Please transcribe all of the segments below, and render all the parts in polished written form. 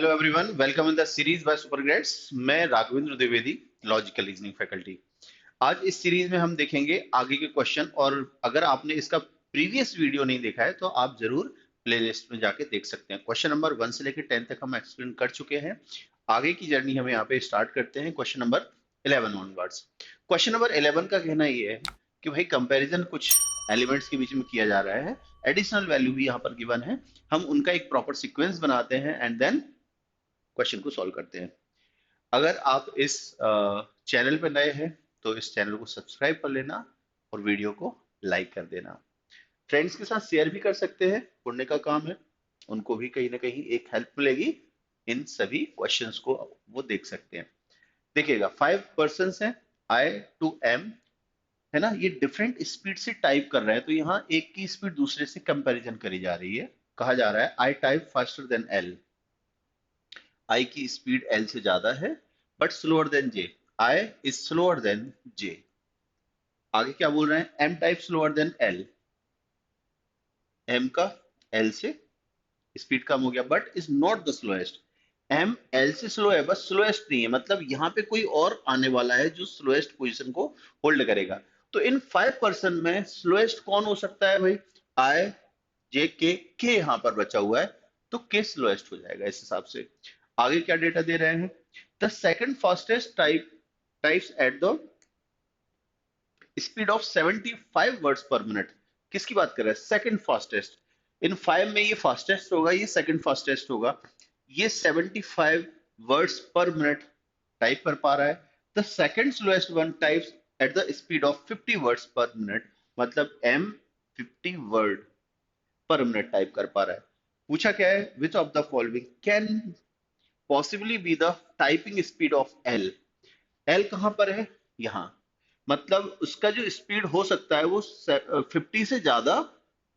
Hello everyone, welcome in the series by Supergrades. मैं Raghavendra Dwivedi, logical reasoning faculty. आज इस series में हम देखेंगे आगे के क्वेश्चन। और अगर आपने इसका प्रीवियस वीडियो नहीं देखा है तो आप जरूर प्लेलिस्ट में जाके देख सकते हैं। क्वेश्चन नंबर 1 से लेकर 10 तक हम एक्सप्लेन कर चुके हैं। आगे की जर्नी हम यहाँ पे स्टार्ट करते हैं question number 11 onwards. Question number 11 का कहना ये है कि भाई कंपैरिजन कुछ एलिमेंट्स के बीच में किया जा रहा है, एडिशनल वैल्यू भी यहाँ पर गिवन है। हम उनका एक प्रॉपर सीक्वेंस बनाते हैं एंड देन क्वेश्चन को सॉल्व करते हैं। अगर आप इस चैनल पर नए हैं तो इस चैनल को सब्सक्राइब कर लेना और वीडियो को लाइक कर देना। फ्रेंड्स के साथ शेयर भी कर सकते हैं, पुण्य का काम है, उनको भी कहीं ना कहीं एक हेल्प मिलेगी। इन सभी क्वेश्चंस को वो देख सकते हैं। देखिएगा 5 पर्सन है, आई टू एम, है ना। ये डिफरेंट स्पीड से टाइप कर रहे हैं, तो यहाँ एक की स्पीड दूसरे से कंपैरिजन करी जा रही है। कहा जा रहा है I type faster than L, I की स्पीड एल से ज्यादा है but slower than J, I is slower than J. आगे क्या बोल रहे हैं, M type slower than L, M का एल से स्पीड कम हो गया but is not the slowest. M L से स्लो है बस स्लोएस्ट नहीं है, मतलब यहाँ पे कोई और आने वाला है जो स्लोएस्ट पोजीशन को होल्ड करेगा। तो इन 5 पर्सन में स्लोएस्ट कौन हो सकता है भाई, आई जे के यहाँ पर बचा हुआ है, तो के स्लोएस्ट हो जाएगा इस हिसाब से। आगे क्या डेटा दे रहे हैं, the second fastest types at the speed of 75 words per minute. किसकी बात कर रहे हैं, सेकंड फास्टेस्ट। इन 5 में ये फास्टेस्ट होगा, ये सेकंड फास्टेस्ट होगा। ये 75 वर्ड्स पर मिनट टाइप कर पा रहा है। The second slowest one types at the speed of 50 words per minute, मतलब M 50 word per minute type कर पा रहा है। पूछा क्या है, which of the following can possibly be the typing speed of L. L कहां पर है, यहां, मतलब उसका जो स्पीड हो सकता है वो 50 से ज्यादा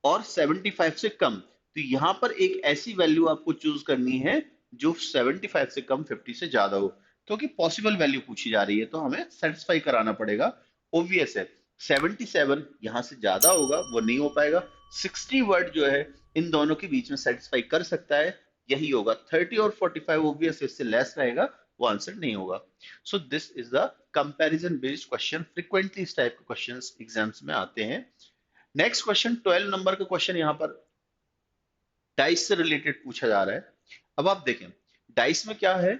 और 75 से कम। तो यहां पर एक ऐसी वैल्यू आपको चूज करनी है जो 75 से कम 50 से ज्यादा हो, क्योंकि पॉसिबल वैल्यू पूछी जा रही है तो हमें सेटिस्फाई कराना पड़ेगा। ओबवियस है 77 यहां से ज्यादा होगा, वो नहीं हो पाएगा। 60 वर्ड जो है इन दोनों के बीच में सेटिस्फाई कर सकता है, यही होगा। 30 और 45 ओबवियस इससे लेस रहेगा, वो आंसर नहीं होगा। So this is the comparison based question. Frequently इस टाइप के क्वेश्चंस एग्जाम्स में आते हैं। नेक्स्ट क्वेश्चन 12 नंबर का क्वेश्चन, यहाँ पर डाइस से रिलेटेड पूछा जा रहा है। अब आप देखें डाइस में क्या है,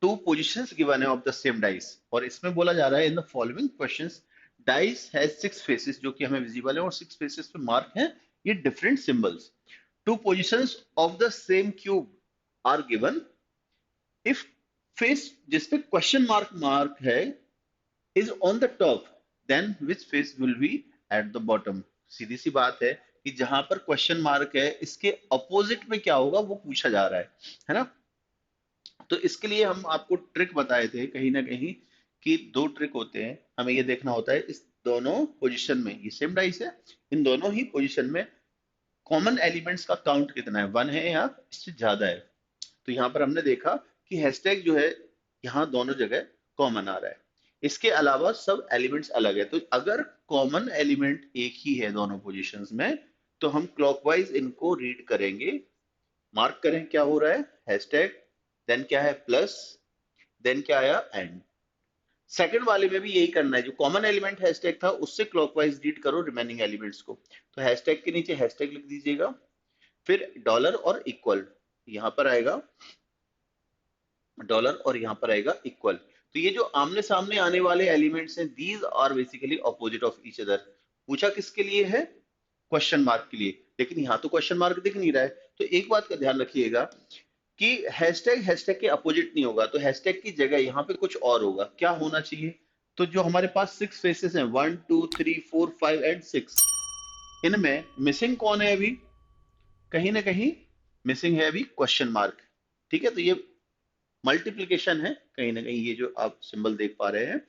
टू पोजीशंस गिवन है ऑफ द सेम डाइस, और इसमें बोला जा रहा है in the following questions dice has 6 faces, जो कि हमें विजिबल है, और 6 फेसेस पे मार्क है ये different symbols. Two positions of the same cube are given, if face जिसपे क्वेश्चन मार्क मार्क है is on the top, then which face will be at the bottom. सीधी सी बात है कि जहां पर क्वेश्चन मार्क है इसके अपोजिट में क्या होगा वो पूछा जा रहा है ना। तो इसके लिए हम आपको ट्रिक बताए थे कहीं ना कहीं, कि 2 ट्रिक होते हैं। हमें ये देखना होता है इस दोनों पोजीशन में, ये सेम डाइस है, इन दोनों ही पोजीशन में कॉमन एलिमेंट्स का काउंट कितना है, 1 है या इससे ज्यादा है। तो यहाँ पर हमने देखा कि हैशटैग जो है यहाँ दोनों जगह कॉमन आ रहा है, इसके अलावा सब एलिमेंट्स अलग है। तो अगर कॉमन एलिमेंट एक ही है दोनों पोजीशंस में, तो हम क्लॉकवाइज इनको रीड करेंगे। मार्क करें क्या हो रहा है, हैशटैग, देन क्या है प्लस, देन क्या आया एंड। सेकंड वाले में भी यही करना है, जो कॉमन एलिमेंट हैशटैग था उससे क्लॉकवाइज रीड करो रिमेनिंग एलिमेंट्स को। तो हैशटैग के नीचे हैशटैग लिख दीजिएगा, फिर डॉलर और इक्वल, यहां पर आएगा डॉलर और यहां पर आएगा इक्वल। तो ये जो आमने सामने आने वाले एलिमेंट्स हैं, these are basically opposite of each other. पूछा किसके लिए है, क्वेश्चन मार्क के लिए, लेकिन यहां तो क्वेश्चन मार्क दिख नहीं रहा है। तो एक बात का ध्यान रखिएगा कि हैशटैग हैशटैग के अपोजिट नहीं होगा, तो हैशटैग की जगह यहाँ पे कुछ और होगा। क्या होना चाहिए, तो जो हमारे पास 6 फेसेस हैं, 1 2 3 4 5 एंड 6, इनमें मिसिंग कौन है अभी, कहीं ना कहीं मिसिंग है अभी क्वेश्चन मार्क। ठीक है, तो ये मल्टीप्लीकेशन है कहीं ना कहीं, ये जो आप सिंबल देख पा रहे हैं।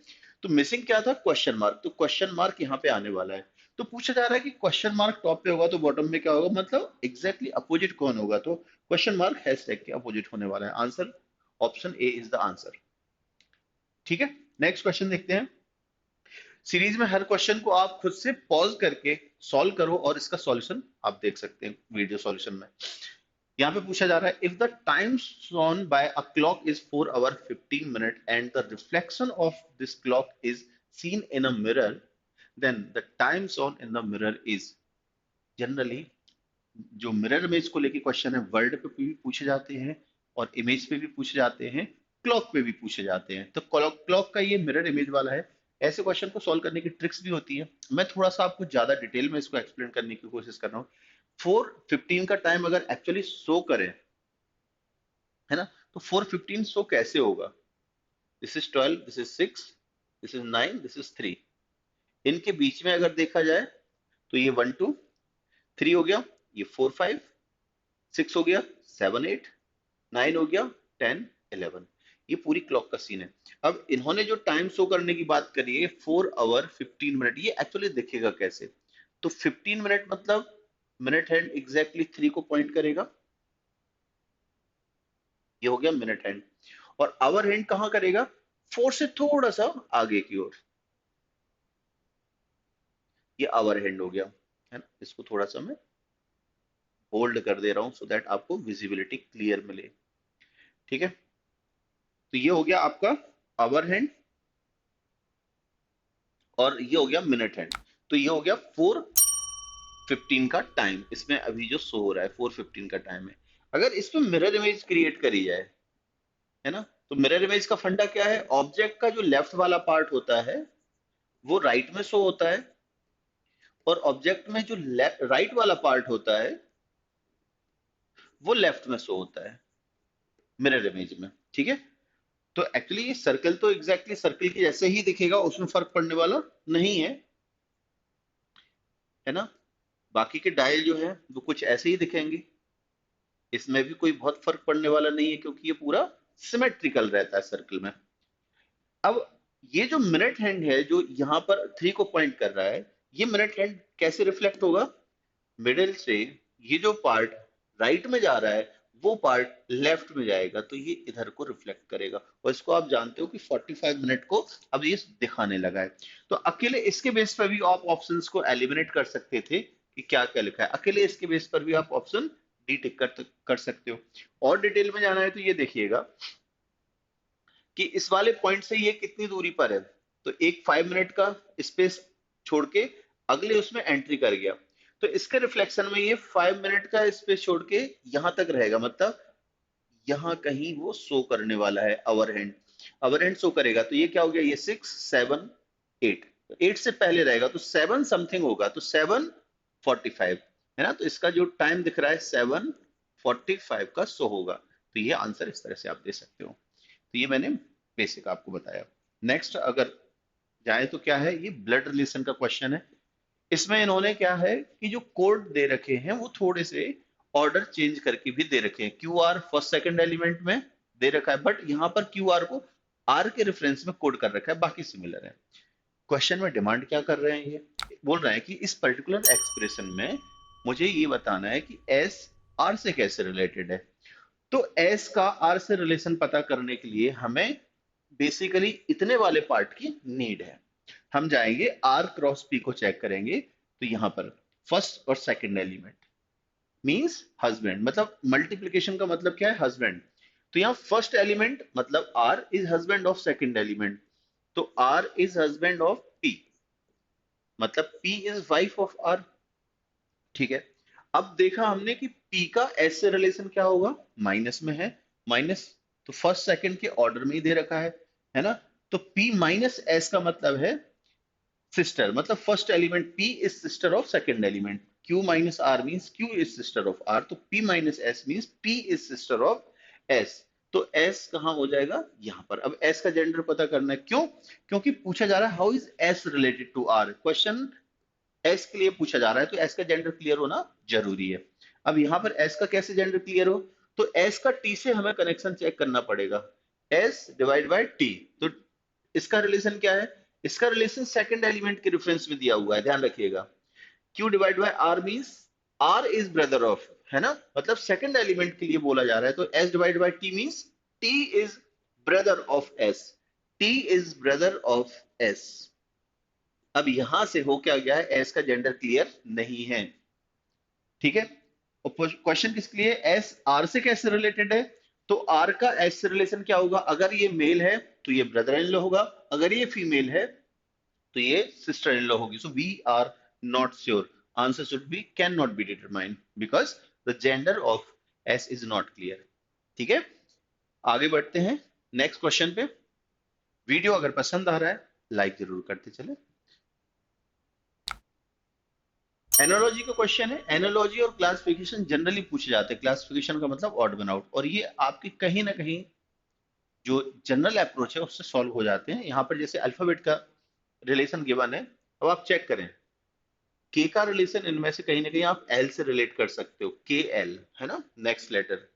तो मिसिंग क्या था, क्वेश्चन मार्क, तो क्वेश्चन मार्क यहाँ पे आने वाला है। तो पूछा जा रहा है कि क्वेश्चन मार्क टॉप पे होगा तो बॉटम में क्या होगा, मतलब एग्जैक्टली अपोजिट कौन होगा, तो क्वेश्चन मार्क हैशटैग के अपोजिट होने वाला है। Answer option A is the answer. ठीक है, नेक्स्ट क्वेश्चन देखते हैं। सीरीज में हर क्वेश्चन को आप खुद से पॉज करके सॉल्व करो और इसका सॉल्यूशन आप देख सकते हैं वीडियो सॉल्यूशन में। यहाँ पे पूछा जा रहा है, if the time shown by a clock is 4 hours 15 minutes and the reflection of this clock is seen in a mirror, then the time shown in the mirror is. Generally जो mirror image को लेके question है, word पे भी पूछे जाते हैं और इमेज पे भी पूछे जाते हैं, क्लॉक पे भी पूछे जाते हैं। तो क्लॉक क्लॉक का ये मिरर इमेज वाला है। ऐसे क्वेश्चन को सॉल्व करने की ट्रिक्स भी होती है। मैं थोड़ा सा आपको ज्यादा डिटेल में इसको एक्सप्लेन करने की कोशिश कर रहा हूँ। 4:15 का टाइम अगर एक्चुअली शो करे, है ना, तो 4:15 शो कैसे होगा? This is 12, this is 6, this is 9, this is 3। इनके बीच में अगर देखा जाए तो ये 1 2 3 हो गया, ये 4 5 6 हो गया, 7 8 9 हो गया, 10 11। ये पूरी क्लॉक का सीन है। अब इन्होंने जो टाइम शो करने की बात करी है 4 hour 15 minute, ये एक्चुअली दिखेगा कैसे? तो 15 मिनट मतलब मिनट हैंड एग्जैक्टली 3 को पॉइंट करेगा, ये हो गया मिनट हैंड। और आवर हैंड कहां करेगा? 4 से थोड़ा सा आगे की ओर, ये आवर हैंड हो गया, है ना। इसको थोड़ा सा मैं होल्ड कर दे रहा हूं सो दैट आपको विजिबिलिटी क्लियर मिले। ठीक है, तो ये हो गया आपका आवर हैंड और ये हो गया मिनट हैंड। तो ये हो गया 4:15 का टाइम, इसमें अभी जो शो हो रहा है 4:15 का टाइम है। अगर इसमें मिरर इमेज क्रिएट करी जाए, है ना, तो मिरर इमेज का फंडा क्या है? ऑब्जेक्ट का जो लेफ्ट वाला पार्ट होता है वो राइट में शो होता है, और ऑब्जेक्ट में जो राइट वाला पार्ट होता है वो लेफ्ट में शो होता है मिरर इमेज में। ठीक है, तो एक्चुअली ये सर्कल तो एग्जैक्टली सर्कल के जैसे ही दिखेगा, उसमें फर्क पड़ने वाला नहीं है, है ना। बाकी के डायल जो है वो कुछ ऐसे ही दिखेंगे, इसमें भी कोई बहुत फर्क पड़ने वाला नहीं है क्योंकि ये पूरा सिमेट्रिकल रहता है सर्कल में। अब ये जो मिनट हैंड है जो यहाँ पर 3 को पॉइंट कर रहा है, ये मिनट हैंड कैसे रिफ्लेक्ट होगा? मिडिल से ये जो पार्ट राइट में जा रहा है वो पार्ट लेफ्ट में जाएगा, तो ये इधर को रिफ्लेक्ट करेगा। और इसको आप जानते हो कि 45 मिनट को अब ये दिखाने लगा है। तो अकेले इसके बेस पर भी आप ऑप्शंस को एलिमिनेट कर सकते थे कि क्या क्या लिखा है। अकेले इसके बेस पर भी आप ऑप्शन डी टिक कर सकते हो। और डिटेल में जाना है तो ये देखिएगा कि इस वाले पॉइंट से ये कितनी दूरी पर है। तो एक 5 मिनट का स्पेस छोड़ के अगले उसमें एंट्री कर गया, तो इसके रिफ्लेक्शन में ये 5 मिनट का स्पेस छोड़ के यहां तक रहेगा, मतलब यहां कहीं वो शो करने वाला है अवर हैंड। अवर हैंड शो करेगा तो ये क्या हो गया? ये 6 7 8, 8 से पहले रहेगा तो 7 समथिंग होगा, तो 7:45, है ना। तो इसका जो टाइम दिख रहा है 7:45 का शो होगा। तो ये आंसर इस तरह से आप दे सकते हो। तो ये मैंने बेसिक आपको बताया। नेक्स्ट अगर जाए तो क्या है, ये ब्लड रिलेशन का क्वेश्चन है। इसमें इन्होंने क्या है कि जो कोड दे रखे हैं वो थोड़े से ऑर्डर चेंज करके भी दे रखे हैं। Q R first second element में दे रखा है, बट यहाँ पर क्यू आर को आर के रेफरेंस में कोड कर रखा है, बाकी सिमिलर है। क्वेश्चन में डिमांड क्या कर रहे हैं? ये बोल रहे हैं कि इस पर्टिकुलर एक्सप्रेशन में मुझे ये बताना है कि एस आर से कैसे रिलेटेड है। तो एस का आर से रिलेशन पता करने के लिए हमें बेसिकली इतने वाले पार्ट की नीड है। हम जाएंगे आर क्रॉस पी को चेक करेंगे, तो यहां पर फर्स्ट और सेकंड एलिमेंट मींस हस्बैंड, मतलब मल्टीप्लिकेशन का मतलब क्या है? हस्बैंड। तो यहाँ फर्स्ट एलिमेंट मतलब R is husband of second element, तो R is husband of P, मतलब P is wife of R. ठीक है, अब देखा हमने कि पी का एस से रिलेशन क्या होगा? माइनस में है, माइनस, तो फर्स्ट सेकंड के ऑर्डर में ही दे रखा है ना। तो पी माइनस एस का मतलब है सिस्टर, मतलब first element P is sister of second element. Q minus R means Q is sister of R, तो P minus S means P is sister of S। तो S कहाँ हो जाएगा? यहां पर। अब S का जेंडर पता करना है, क्यों? क्योंकि पूछा जा रहा है how is S related to R। Question S के लिए पूछा जा रहा है, तो S का जेंडर क्लियर होना जरूरी है। अब यहाँ पर S का कैसे जेंडर क्लियर हो? तो S का T से हमें कनेक्शन चेक करना पड़ेगा। S डिवाइड बाय T, तो इसका रिलेशन क्या है? इसका रिलेशन सेकंड एलिमेंट के रेफरेंस में दिया हुआ है, ध्यान रखिएगा। Q divide by R means R is brother of, है ना, मतलब सेकंड एलिमेंट के लिए बोला जा रहा है। तो S divide by T means T is brother of S, T is brother of S। अब यहां से हो क्या गया है? S का जेंडर क्लियर नहीं है। ठीक है, और क्वेश्चन किसके लिए, एस आर से कैसे रिलेटेड है, तो आर का एस से रिलेशन क्या होगा, अगर ये मेल है तो ये ब्रदर इन लॉ होगा, अगर ये फीमेल है तो ये सिस्टर इन लॉ होगी. So we are not sure. Answer should be can not be determined because the gender of S is not clear. ठीक है, आगे बढ़ते हैं नेक्स्ट क्वेश्चन पे. वीडियो अगर पसंद आ रहा है लाइक जरूर करते चले. एनोलॉजी का क्वेश्चन है. एनोलॉजी और क्लासिफिकेशन जनरली पूछे जाते हैं. क्लासिफिकेशन का मतलब ऑड वन आउट, और ये आपके कहीं ना कहीं जो जनरल अप्रोच है उससे सॉल्व हो जाते हैं. यहाँ पर जैसे अल्फाबेट का रिलेशन गिवन है, अब आप चेक करें के का रिलेशन इनमें से कहीं ना कहीं आप एल से रिलेट कर सकते हो. के एल है ना नेक्स्ट लेटर,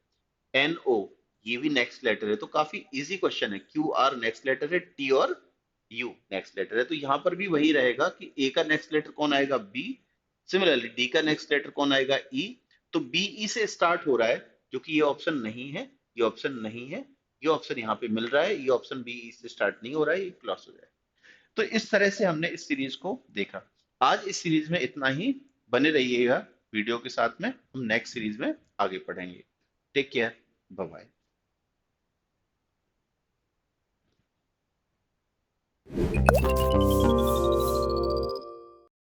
एन ओ ये भी नेक्स्ट लेटर है, तो काफी इजी क्वेश्चन है. क्यू आर नेक्स्ट लेटर है, टी और यू नेक्स्ट लेटर है, तो यहां पर भी वही रहेगा कि ए का नेक्स्ट लेटर कौन आएगा, बी. सिमिलरली डी का नेक्स्ट लेटर कौन आएगा, ई. तो बीई से स्टार्ट हो रहा है, जो कि ये ऑप्शन नहीं है, ये ऑप्शन नहीं है, ये ऑप्शन यहाँ पे मिल रहा है, ये ऑप्शन बीई से स्टार्ट नहीं हो रहा है, ये क्रॉस हो जाए. तो इस तरह से हमने इस सीरीज को देखा. आज इस सीरीज में इतना ही. बने रहिएगा वीडियो के साथ में, हम नेक्स्ट सीरीज में आगे पढ़ेंगे. Take care, bye bye.